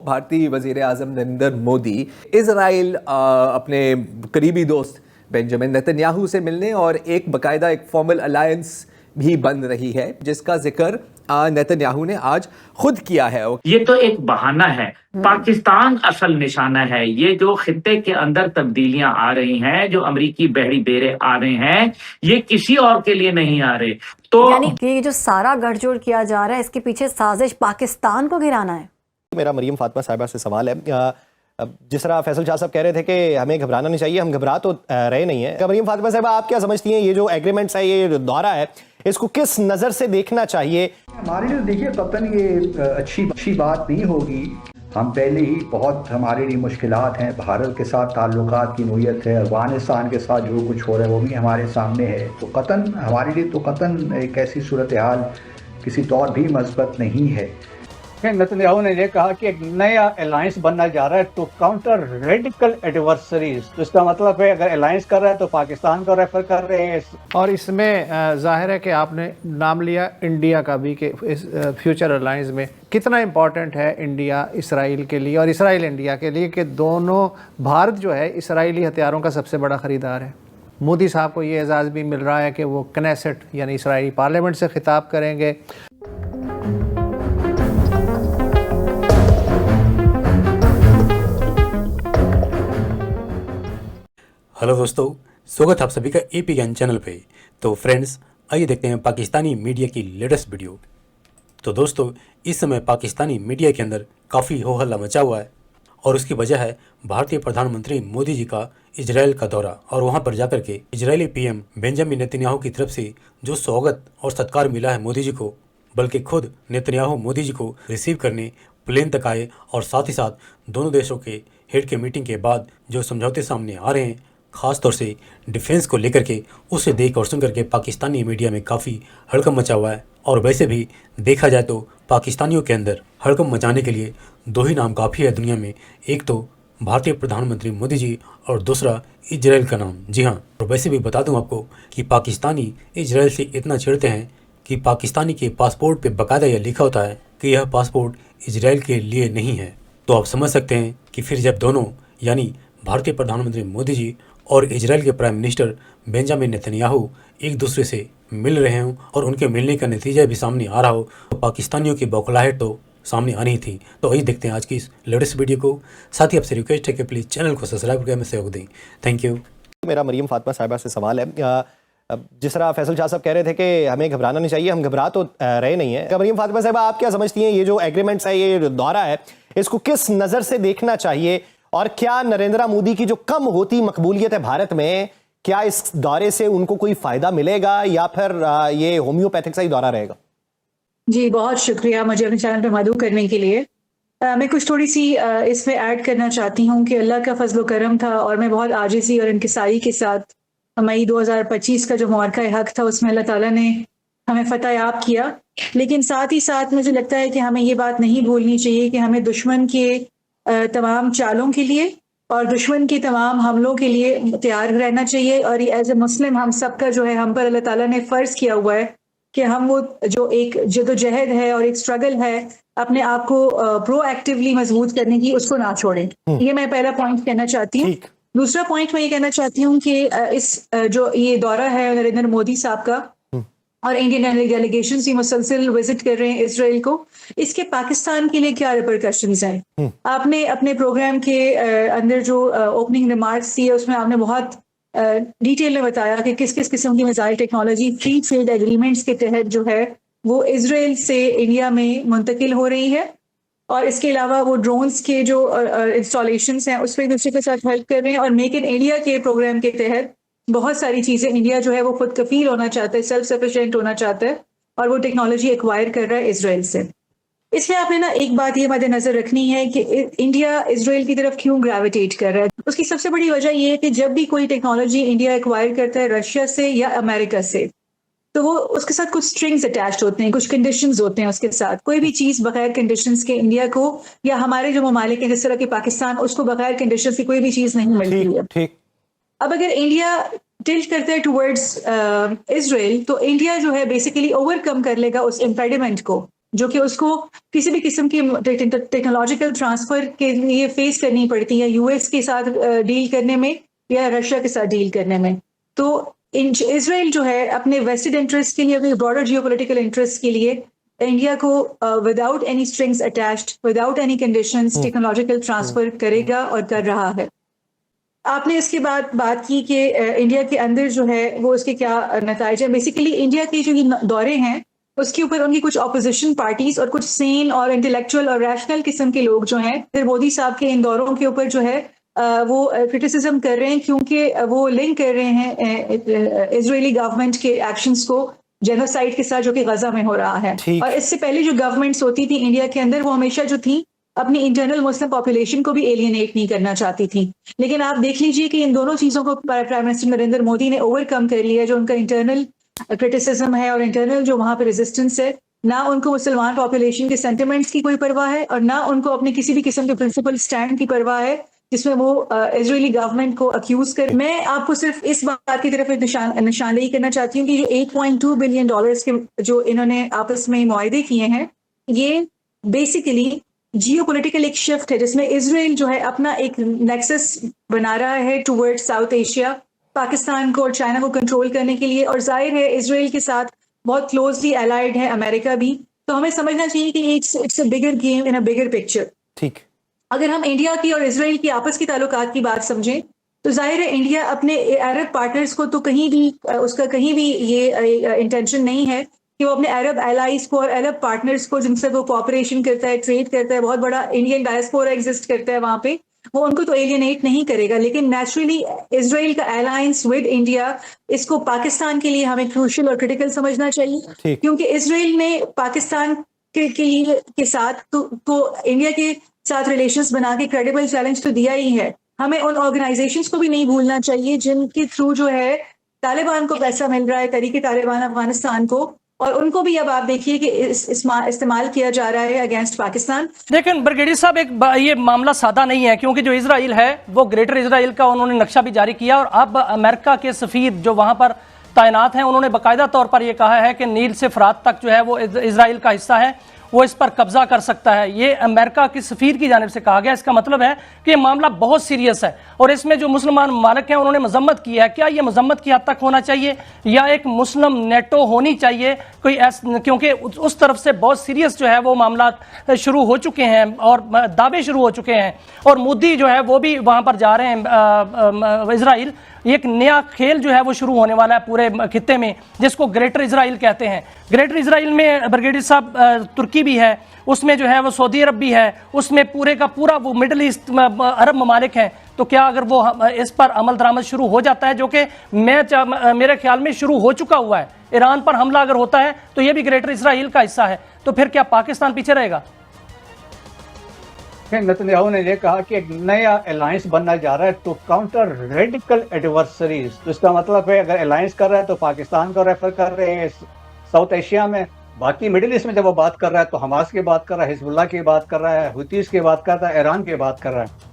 भारतीय वज़ीर आज़म नरेंद्र मोदी इजराइल अपने करीबी दोस्त बेंजामिन नेतन्याहू से मिलने और एक बाकायदा एक फॉर्मल अलायंस भी बन रही है, जिसका जिक्र नेतन्याहू ने आज खुद किया है। ये तो एक बहाना है। पाकिस्तान असल निशाना है। ये जो खित्ते के अंदर तब्दीलियां आ रही हैं, जो अमरीकी बहरी बेरे आ रहे हैं, ये किसी और के लिए नहीं आ रहे। तो यानी कि ये जो सारा गठजोड़ किया जा रहा है, इसके पीछे साजिश पाकिस्तान को गिराना है। मेरा मरियम फातिमा साहिबा से सवाल है, जिस तरह फैसल शाह साहब कह रहे थे कि हमें घबराना नहीं चाहिए, हम घबरा तो रहे नहीं है। मरियम फातिमा साहिबा, आप क्या समझती हैं, ये जो एग्रीमेंट्स है, ये दौरा है, इसको किस नज़र से देखना चाहिए? हमारे लिए देखिए कतन ये अच्छी बात नहीं होगी। हम पहले ही बहुत हमारे लिए मुश्किलात हैं, भारत के साथ ताल्लुकात की नोयत है, अफगानिस्तान के साथ जो कुछ हो रहा है वो भी हमारे सामने है। तो कतन हमारे लिए तो कतन एक ऐसी सूरत हाल किसी तौर भी मस्बत नहीं है। नेतन्याहू ने ये कहा कि एक नया अलायंस बनना जा रहा है टू काउंटर रेडिकल एडवर्सरीज। तो इसका मतलब है अगर अलायंस कर रहा है तो पाकिस्तान को रेफर कर रहे हैं। और इसमें जाहिर है कि आपने नाम लिया इंडिया का भी, कि इस फ्यूचर अलायंस में कितना इम्पोर्टेंट है इंडिया इसराइल के लिए और इसराइल इंडिया के लिए, कि दोनों भारत जो है इसराइली हथियारों का सबसे बड़ा ख़रीदार है। मोदी साहब को ये एजाज़ भी मिल रहा है कि वो कनेसेट यानी इसराइली पार्लियामेंट से खिताब करेंगे। हेलो दोस्तों, स्वागत है आप सभी का एपी ज्ञान चैनल पे। तो फ्रेंड्स, आइए देखते हैं पाकिस्तानी मीडिया की लेटेस्ट वीडियो। तो दोस्तों, इस समय पाकिस्तानी मीडिया के अंदर काफ़ी हो हल्ला मचा हुआ है और उसकी वजह है भारतीय प्रधानमंत्री मोदी जी का इजराइल का दौरा और वहां पर जाकर के इजरायली पीएम बेंजामिन नेतन्याहू की तरफ से जो स्वागत और सत्कार मिला है मोदी जी को, बल्कि खुद नेतन्याहू मोदी जी को रिसीव करने प्लेन तक आए और साथ ही साथ दोनों देशों के हेड के मीटिंग के बाद जो समझौते सामने आ रहे हैं, ख़ास तौर से डिफेंस को लेकर के, उसे देख और सुन करके पाकिस्तानी मीडिया में काफ़ी हड़कंप मचा हुआ है। और वैसे भी देखा जाए तो पाकिस्तानियों के अंदर हड़कंप मचाने के लिए दो ही नाम काफ़ी है दुनिया में, एक तो भारतीय प्रधानमंत्री मोदी जी और दूसरा इजराइल का नाम। जी हाँ, और वैसे भी बता दूं आपको कि पाकिस्तानी इजराइल से इतना चिढ़ते हैं कि पाकिस्तानी के पासपोर्ट पर बाकायदा यह लिखा होता है कि यह पासपोर्ट इजराइल के लिए नहीं है। तो आप समझ सकते हैं कि फिर जब दोनों यानी भारतीय प्रधानमंत्री मोदी जी और इजराइल के प्राइम मिनिस्टर बेंजामिन नेतन्याहू एक दूसरे से मिल रहे हों और उनके मिलने का नतीजा भी सामने आ रहा हो, तो पाकिस्तानियों की बौखलाहट तो सामने आनी ही थी। तो आइए देखते हैं आज की इस लेटेस्ट वीडियो को। साथ ही आपसे रिक्वेस्ट है कि प्लीज़ चैनल को सब्सक्राइब करके हमें सहयोग दें। Thank you. मेरा मरियम फातिमा साहिबा से सवाल है, जिस तरह फैसल शाह साहब कह रहे थे कि हमें घबराना नहीं चाहिए, हम घबरा तो रहे नहीं है। मरियम फातिमा साहिबा, आप क्या समझती हैं, ये जो एग्रीमेंट्स है, ये दौरा है, इसको किस नज़र से देखना चाहिए? और क्या नरेंद्र मोदी की जो कम होती मकबूलियत है भारत में, क्या इस दौरे से उनको कोई फायदा मिलेगा या फिर ये होम्योपैथिक सा ही दौरा रहेगा? जी, बहुत शुक्रिया मुझे अपने चैनल पे मदऊ करने के लिए। मैं कुछ थोड़ी सी इसमें ऐड करना चाहती हूँ कि अल्लाह का फजल करम था और मैं बहुत आजिज़ी और इनकिसारी के साथ मई 2025 का जो मुआरका हक था उसमें अल्लाह ताला ने हमें फतह याब किया। लेकिन साथ ही साथ मुझे लगता है कि हमें ये बात नहीं भूलनी चाहिए कि हमें दुश्मन के तमाम चालों के लिए और दुश्मन के तमाम हमलों के लिए तैयार रहना चाहिए। और एज ए मुस्लिम हम सबका जो है, हम पर अल्लाह ताला ने फ़र्ज़ किया हुआ है कि हम वो जो एक जदोजहद है और एक स्ट्रगल है अपने आप को प्रोएक्टिवली मजबूत करने की, उसको ना छोड़ें। ये मैं पहला पॉइंट कहना चाहती हूँ। दूसरा पॉइंट मैं ये कहना चाहती हूँ कि इस जो ये दौरा है नरेंद्र मोदी साहब का और इंडियन डेलीगेशन भी मुसलसल विजिट कर रहे हैं इसराइल को, इसके पाकिस्तान के लिए क्या रिपरकशंस हैं? आपने अपने प्रोग्राम के अंदर जो ओपनिंग रिमार्क्स दिए उसमें आपने बहुत डिटेल में बताया कि किस किस किस्म की missile technology free trade agreements के तहत जो है वो इसराइल से इंडिया में मुंतकिल हो रही है। और इसके अलावा वो ड्रोन्स के जो इंस्टॉलेशंस हैं उस पर एक दूसरे के साथ हेल्प कर रहे हैं। और मेक इन इंडिया के प्रोग्राम के तहत बहुत सारी चीज़ें इंडिया जो है वो खुद कफील होना चाहता है, सेल्फ सफिशिएंट होना चाहता है और वो टेक्नोलॉजी एक्वायर कर रहा है इसराइल से। इसमें आपने ना एक बात ये मद्देनजर रखनी है कि इंडिया इसराइल की तरफ क्यों ग्रेविटेट कर रहा है। उसकी सबसे बड़ी वजह ये है कि जब भी कोई टेक्नोलॉजी इंडिया एक्वायर करता है रशिया से या अमेरिका से, तो वो उसके साथ कुछ स्ट्रिंग्स अटैच्ड होते हैं, कुछ कंडीशंस होते हैं उसके साथ। कोई भी चीज़ बगैर कंडीशंस के इंडिया को या हमारे जो ममालिक हैं जिस तरह के पाकिस्तान, उसको बगैर कंडीशंस की कोई भी चीज़ नहीं मिलती है। ठीक। अब अगर इंडिया टिल्ट करता है टुवर्ड्स इसराइल, तो इंडिया जो है बेसिकली ओवरकम कर लेगा उस इम्पेडिमेंट को जो कि उसको किसी भी किस्म की टेक्नोलॉजिकल ट्रांसफर के लिए फेस करनी पड़ती है यूएस के साथ डील करने में या रशिया के साथ डील करने में। तो इजराइल जो है अपने वेस्टेड इंटरेस्ट के लिए, अपने ब्रॉडर जियोपॉलिटिकल इंटरेस्ट के लिए इंडिया को without any strings attached, without any conditions technological transfer करेगा और कर रहा है। आपने इसके बाद बात की कि इंडिया के अंदर जो है वो उसके क्या नतीजे हैं। बेसिकली इंडिया के जो ये दौरे हैं उसके ऊपर उनकी कुछ ऑपोजिशन पार्टीज और कुछ सेन और इंटेलेक्चुअल और रैशनल किस्म के लोग जो हैं फिर मोदी साहब के इन दौरों के ऊपर जो है वो क्रिटिसिज्म कर रहे हैं, क्योंकि वो लिंक कर रहे हैं इजरायली गवर्नमेंट के एक्शंस को जेनोसाइड के साथ जो कि गजा में हो रहा है। और इससे पहले जो गवर्नमेंट्स होती थी इंडिया के अंदर वो हमेशा जो थी अपनी इंटरनल मुस्लिम पॉपुलेशन को भी एलियनेट नहीं करना चाहती थी। लेकिन आप देख लीजिए कि इन दोनों चीजों को प्राइम मिनिस्टर नरेंद्र मोदी ने ओवरकम कर लिया। जो उनका इंटरनल क्रिटिसिज्म है और इंटरनल जो वहां पर रेजिस्टेंस है, ना उनको मुसलमान पॉपुलेशन के सेंटिमेंट्स की कोई परवाह है और ना उनको अपने किसी भी किस्म के प्रिंसिपल स्टैंड की परवाह है जिसमें वो इजरायली गवर्नमेंट को अक्यूज कर। मैं आपको सिर्फ इस बात की तरफ निशानदेही करना चाहती हूँ कि जो $8.2 बिलियन के जो इन्होंने आपस में मुआहदे किए हैं, ये बेसिकली जियोपॉलिटिकल एक शिफ्ट है जिसमें इजराइल जो है अपना एक नेक्सस बना रहा है टुवर्ड्स साउथ एशिया, पाकिस्तान को और चाइना को कंट्रोल करने के लिए। और जाहिर है इजराइल के साथ बहुत क्लोजली अलाइड है अमेरिका भी। तो हमें समझना चाहिए कि it's a bigger game in a bigger picture. ठीक, अगर हम इंडिया की और इजराइल की आपस की ताल्लुकात की बात समझें तो जाहिर है इंडिया अपने अरब पार्टनर्स को तो कहीं भी उसका कहीं भी ये इंटेंशन नहीं है कि वो अपने अरब एलाइज को और अरब पार्टनर्स को जिनसे वो कोऑपरेशन करता है, ट्रेड करता है, बहुत बड़ा इंडियन डायस्पोरा एग्जिस्ट करता है वहां पे, वो उनको तो एलियनेट नहीं करेगा। लेकिन नेचुरली इजराइल का अलायंस विद इंडिया, इसको पाकिस्तान के लिए हमें क्रूशियल और क्रिटिकल समझना चाहिए, क्योंकि इजराइल ने पाकिस्तान के साथ तो इंडिया के साथ रिलेशंस बना के क्रेडिबल चैलेंज तो दिया ही है। हमें उन ऑर्गेनाइजेशंस को भी नहीं भूलना चाहिए जिनके थ्रू जो है तालिबान को पैसा मिल रहा है, तहरीक तालिबान अफगानिस्तान को, और उनको भी अब आप देखिए कि इस्तेमाल किया जा रहा है अगेंस्ट पाकिस्तान। लेकिन ब्रिगेडियर साहब, ये मामला सादा नहीं है, क्योंकि जो इजराइल है वो ग्रेटर इजराइल का उन्होंने नक्शा भी जारी किया और अब अमेरिका के सफीर जो वहां पर तैनात हैं उन्होंने बाकायदा तौर पर यह कहा है कि नील से फरात तक जो है वो इजराइल का हिस्सा है, वो इस पर कब्जा कर सकता है। ये अमेरिका की सफीर की जानिब से कहा गया। इसका मतलब है कि ये मामला बहुत सीरियस है और इसमें जो मुसलमान ममालिक हैं उन्होंने मजम्मत की है। क्या ये मजम्मत की हद तक होना चाहिए या एक मुस्लिम नेटो होनी चाहिए कोई क्योंकि उस तरफ से बहुत सीरियस जो है वो मामला शुरू हो चुके हैं और दावे शुरू हो चुके हैं और मोदी जो है वो भी वहां पर जा रहे हैं इजराइल। एक नया खेल जो है वो शुरू होने वाला है पूरे खित्ते में, जिसको ग्रेटर इजराइल कहते हैं। ग्रेटर इजराइल में ब्रिगेडियर साहब तुर्की भी है, उसमें जो है वो सऊदी अरब भी है, उसमें पूरे का पूरा वो मिडल ईस्ट अरब ममालिक हैं। तो क्या अगर वो इस पर अमल दरामद शुरू हो जाता है, जो कि मेरे ख्याल में शुरू हो चुका हुआ है, ईरान पर हमला अगर होता है तो ये भी ग्रेटर इजराइल का हिस्सा है, तो फिर क्या पाकिस्तान पीछे रहेगा? नेतन्याहू ने ये कहा कि एक नया अलायंस बनना जा रहा है टू काउंटर रेडिकल एडवर्सरीज। तो इसका मतलब है अगर अलायंस कर रहा है तो पाकिस्तान को रेफर कर रहे हैं साउथ एशिया में, बाकी मिडिल ईस्ट में जब वो बात कर रहा है तो हमास की बात कर रहा है, हिजबुल्लाह की बात कर रहा है, हुतीस की बात कर रहा है, ईरान की बात कर रहा है।